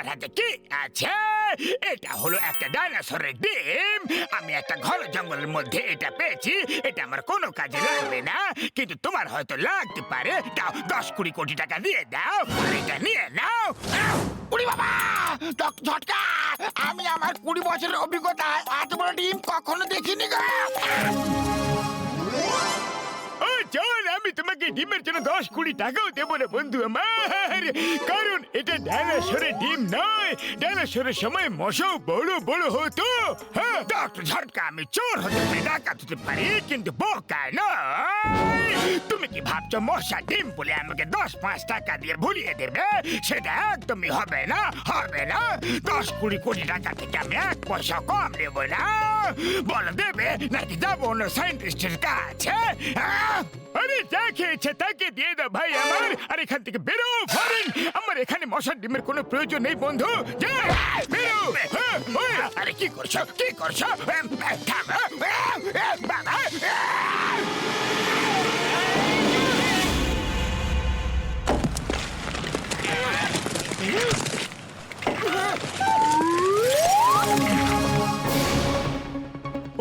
আমার হাতে কি আছে? এটা হলো একটা ডাইনোসরের ডিম। আমি একটা ঘন জঙ্গলের মধ্যে এটা পেয়েছি। এটা আমার কোনো কাজে লাগবে না, কিন্তু তোমার হয়তো লাগতে পারে। দাও, 10-20 কোটি টাকা দিয়ে দাও, আর এটা নিয়ে নাও। উড়ি বাবা, ঝটকা! আমি আমার 20 বছরের অভিজ্ঞতায় এত বড় ডিম কখনো দেখিনি গো। ও চল, আমি তোমাকে ডিমের জন্য 10-20 টাকাও দেবো না বন্ধু আমার, কারণ এটা ডাইনোসরের ডিম নয়। ডাইনোসরের সময় মশাও বড় বড় হতো। হ্যাঁ ডক্টর ঝটকা, আমি চোর হতে পারি, ডাকাত হতে পারি, কিন্তু বোকা নয়। তুমি কি ভাবছো মশা ডিম বলে আমাকে 10-5 টাকা দিয়ে ভুলিয়ে দেবে? সেটা একদমই হবে না, হবে না। 10-20 কোটি টাকা থেকে আমি 1 পয়সা কম নেবো না। বলো দেবে নাকি যাবো অন্য সায়েন্টিস্টের কাছে? আরে যা খেয়েছে তাকে দিয়ে দাও ভাই আমার, আর এখান থেকে বেরো ফরেন। আমার এখানে মশার ডিমের কোনো প্রয়োজন নেই বন্ধু, যা বেরো। আরে কি করছো, কি করছো? থামো বাবা।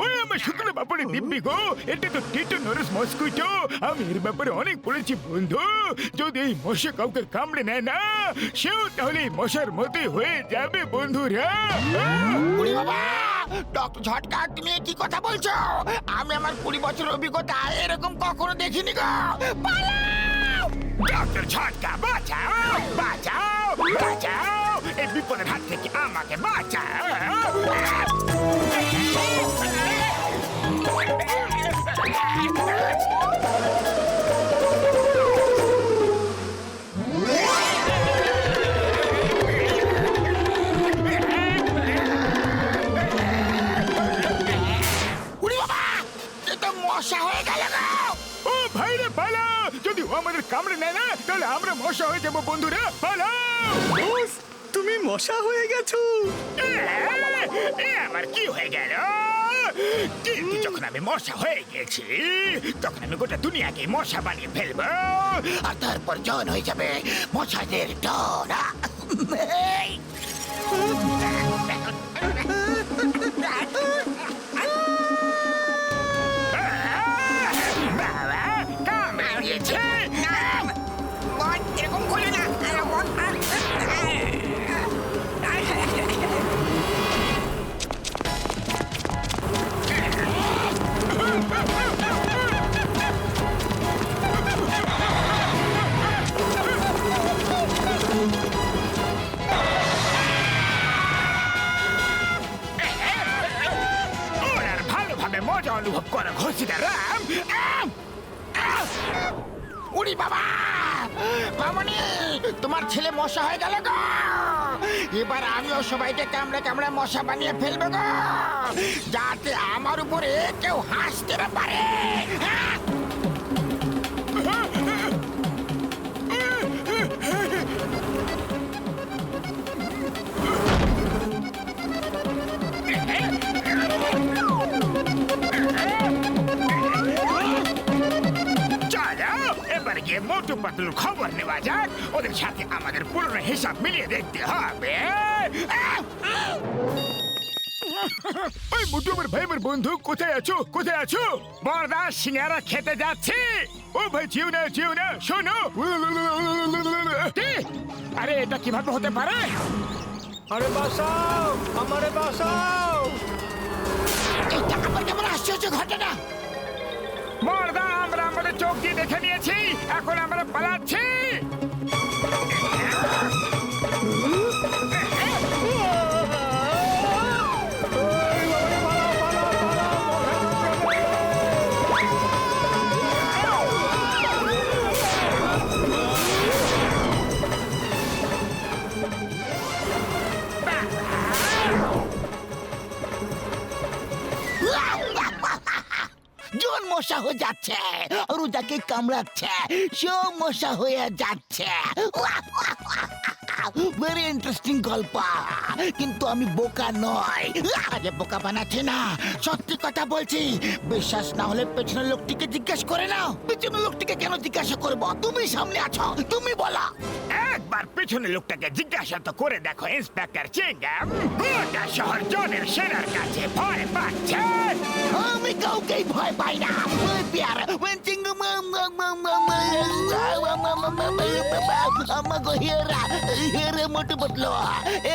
ওই আমার শুকনো ব্যাপারে দিব্যি গো, এটা তো টিটানোসাস মসকিটো। আমি এর ব্যাপারে অনেক পড়েছি বন্ধু। যদি এই মশা কাউকে কামড়ে নেয় না, সেও তাহলে এই মশার মতোই হয়ে যাবে বন্ধুরা। উড়ি বাবা, ডক্টর ঝটকা, তুমি কি কথা বলছো? আমি আমার 20 বছরের অভিজ্ঞতায় এরকম কখনো দেখিনি গো। পালাও! ডক্টর ঝটকা, বাঁচাও, বাঁচাও, বাঁচাও! এই বিপদের হাত থেকে আমাকে বাঁচাও। উড়ি বাবা, এ তো মশা হয়ে গেল গো। ও ভাইরে পালা! যদি ও আমাদের কামড়ে নেয় না, তাহলে আমরা মশা হয়ে যাবো বন্ধুরা। পালাও! বস, তুমি মশা হয়ে গেছো। আমার কি হয়ে গেল? কিন্তু যখন আমি মশা হয়ে গেছি, তখন আমি গোটা দুনিয়াকে মশা বানিয়ে ফেলবো, আর তারপর জন হয়ে যাবে মশাদের ডন। বাবা কামড়ে দিয়েছে। এরকম করো না। ওর আর ভালোভাবে মজা অনুভব করো ঘষিদারাম। উড়ি বাবা, মামনি, তোমার ছেলে মশা হয়ে গেল গো। এবার আমিও সবাইকে কামড়ে কামড়ে মশা বানিয়ে ফেলবো গো, যাতে আমার উপরে কেউ হাসতে না পারে। চলো এবার গিয়ে মোটু পাতলুর খবর নেওয়া যাক। ওদের সাথে আমাদের পুরনো হিসাব মিলিয়ে দেখতে হবে। ওই মোটু আমার ভাই, আমার বন্ধু, কোথায় আছো, কোথায় আছো? বড়দা সিঙ্গারা খেতে যাচ্ছি। ও ভাই যেও না, যেও না, শোনো। কি? আরে এটা কিভাবে হতে পারে? আরে বাঁচাও, আমারে বাঁচাও। এটা আবার কেমন আশ্চর্য ঘটনা! বড়দা, আমরা আমাদের চোখ দিয়ে দেখে নিয়েছি, এখন আমরা পালাচ্ছি। জন মশা হয়ে যাচ্ছে, রোজাকে কামড়াচ্ছে, সেও মশা হয়ে যাচ্ছে। ভেরি ইন্টারেস্টিং গল্প, কিন্তু আমি বোকা নয়। আরে বোকা বানাচ্ছে না, সত্যি কথা বলছি। বিশ্বাস না হলে পেছনের লোকটিকে জিজ্ঞেস করে নাও। পেছনের লোকটিকে কেন জিজ্ঞাসা করবো? তুমি সামনে আছো, তুমি বলো। একবার পেছনে লোকটাকে জিজ্ঞাসা তো করে দেখো ইন্সপেক্টর চিংগাম, গোটা শহর জনের সেনার কাছে ভয় পাচ্ছে। আমি কাউকেই ভয় পাই না। ওই পেয়ার ওই চিংগাম আমাকে হেরে মোটু বদলো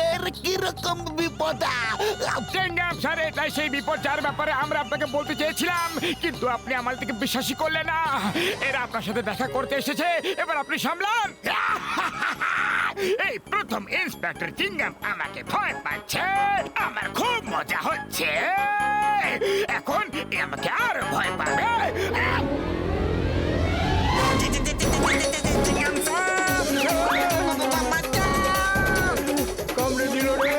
এর কিরকম বিপদ। চিংগাম স্যার, এটাই সেই বিপদ যার ব্যাপারে আমরা আপনাকে বলতে চেয়েছিলাম, কিন্তু আপনি আমার দিকে বিশ্বাসই করলেন না। এরা আপনার সাথে দেখা করতে এসেছে, এবার আপনি সামলান। এই প্রথম ইন্সপেক্টর চিংগাম আমাকে ভয় পাচ্ছে, আমার খুব মজা হচ্ছে। এখন এ আমাকে আরো ভয় পাবে। চিংগাম কামড়ে দিল রে।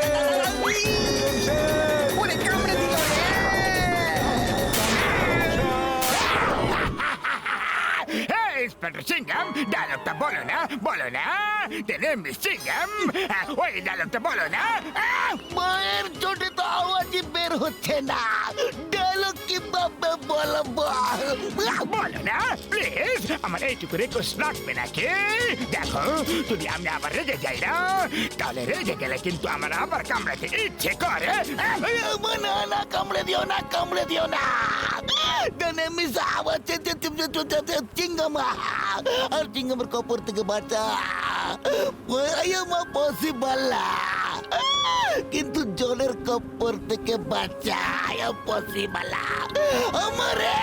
ইন্সপেক্টর চিংগাম, ডায়লগটা বলো না, বলো না। তেনে মিস চিংগাম, ওই ডায়লগটা বলো না। মায়ের চোটে তো আওয়াজই বের হচ্ছে না। ডায়লগ কিভাবে বলবো? বলো না প্লিজ, আমার এইটুকু রিকোয়েস্ট রাখবে নাকি? দেখো, যদি আমি আবার রেগে যাই না, তাহলে রেগে গেলে কিন্তু আমার আবার কামড়াতে ইচ্ছে করে। না না, কামড়ে দিও না, কামড়ে দিও না। ডানে মিস আওয়াজ চিংগামা আর চিংগামের কপর থেকে বাঁচা পসিবল না, কিন্তু জলের কপর থেকে বাঁচা পসিবল না। আমারে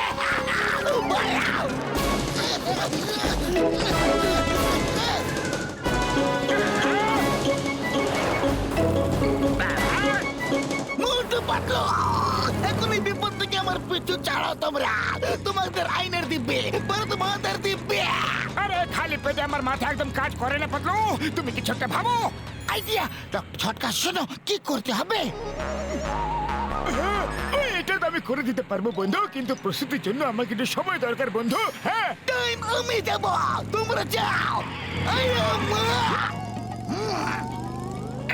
মোটু পাতলো, এখন এই বিপদ থেকে আমার পিছু ছাড়াও তোমরা। তোমাদের আইনের দিব্যে তোমাদের দিব্যে। আরে খালি পেটে আমার মাথা একদম কাজ করে না পাতলু, তুমি কিছু একটা ভাবো। আইডিয়া ছটকা, শোনো কি করতে হবে। এটা তো আমি করে দিতে পারবো বন্ধু, কিন্তু প্রস্তুতির জন্য আমার কিন্তু সময় দরকার বন্ধু। হ্যাঁ, টাইম আমি দেব, তোমরা যাও।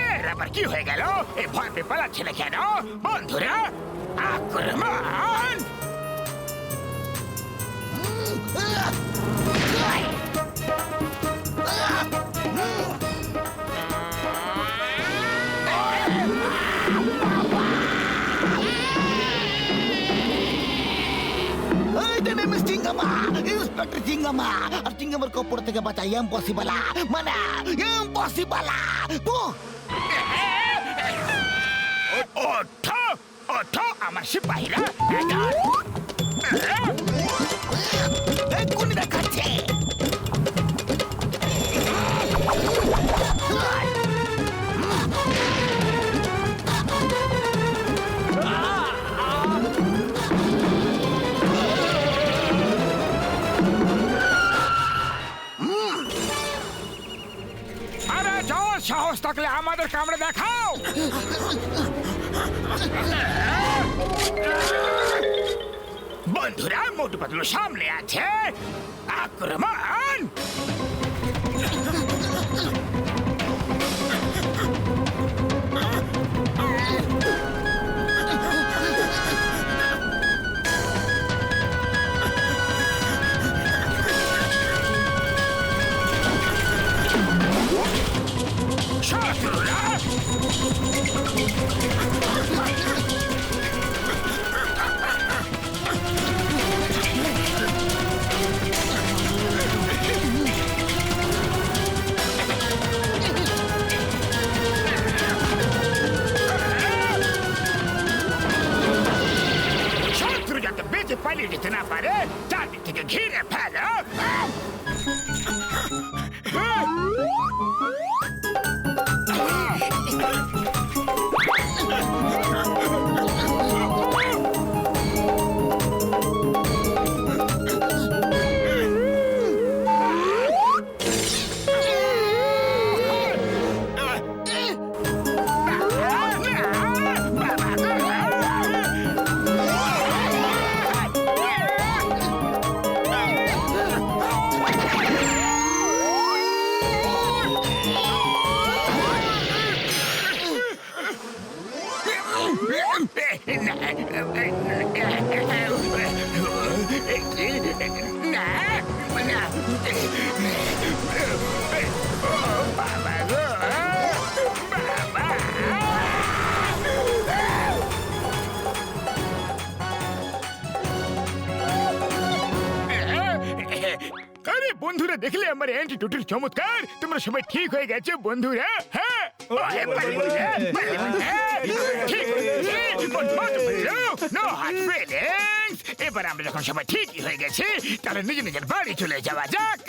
এর আবার কি হয়ে গেল? এই ভয় পেয়ে পালাচ্ছে না কেন? বন্ধুরা, আক্রমণ! ইন্সপেক্টর চিংগামা আর চিংগামের কপর থেকে বাঁচা ইম্পসিবল, মানে ইম্পসিবল। ওঠো, ওঠো আমার সিপাহীরা, এক্ষুনি দেখাচ্ছে। আরে যাও, সাহস থাকলে আমাদের কামড়ে দেখাও। বন্ধুরা, মোটু পাতলু সামনে আছে, আক্রমণ! শত্রুরা যাতে বেঁচে পালিয়ে যেতে না পারে, চারদিক থেকে ঘিরে ফেলো। বন্ধুরা দেখলে আমার অ্যান্টিডোটের চমৎকার। তোমরা সবাই ঠিক হয়ে গেছে বন্ধুরা। হ্যাঁ ঠিক হয়েছে। No hard feelings. এবার আমরা যখন সবাই ঠিকই হয়ে গেছি তাহলে নিজের নিজের বাড়ি চলে যাওয়া যাক।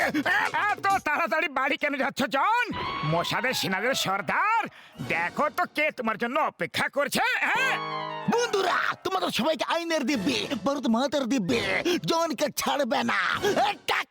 এত তাড়াতাড়ি বাড়ি কেন যাচ্ছ জন? মশাদের সেনাদের সর্দার, দেখো তো কে তোমার জন্য অপেক্ষা করছে। হ্যাঁ বন্ধুরা, তোমাদের সবাইকে আইনের দিব্যি ভারত মাতার দিব্যি জনকে ছাড়বে না। টাকা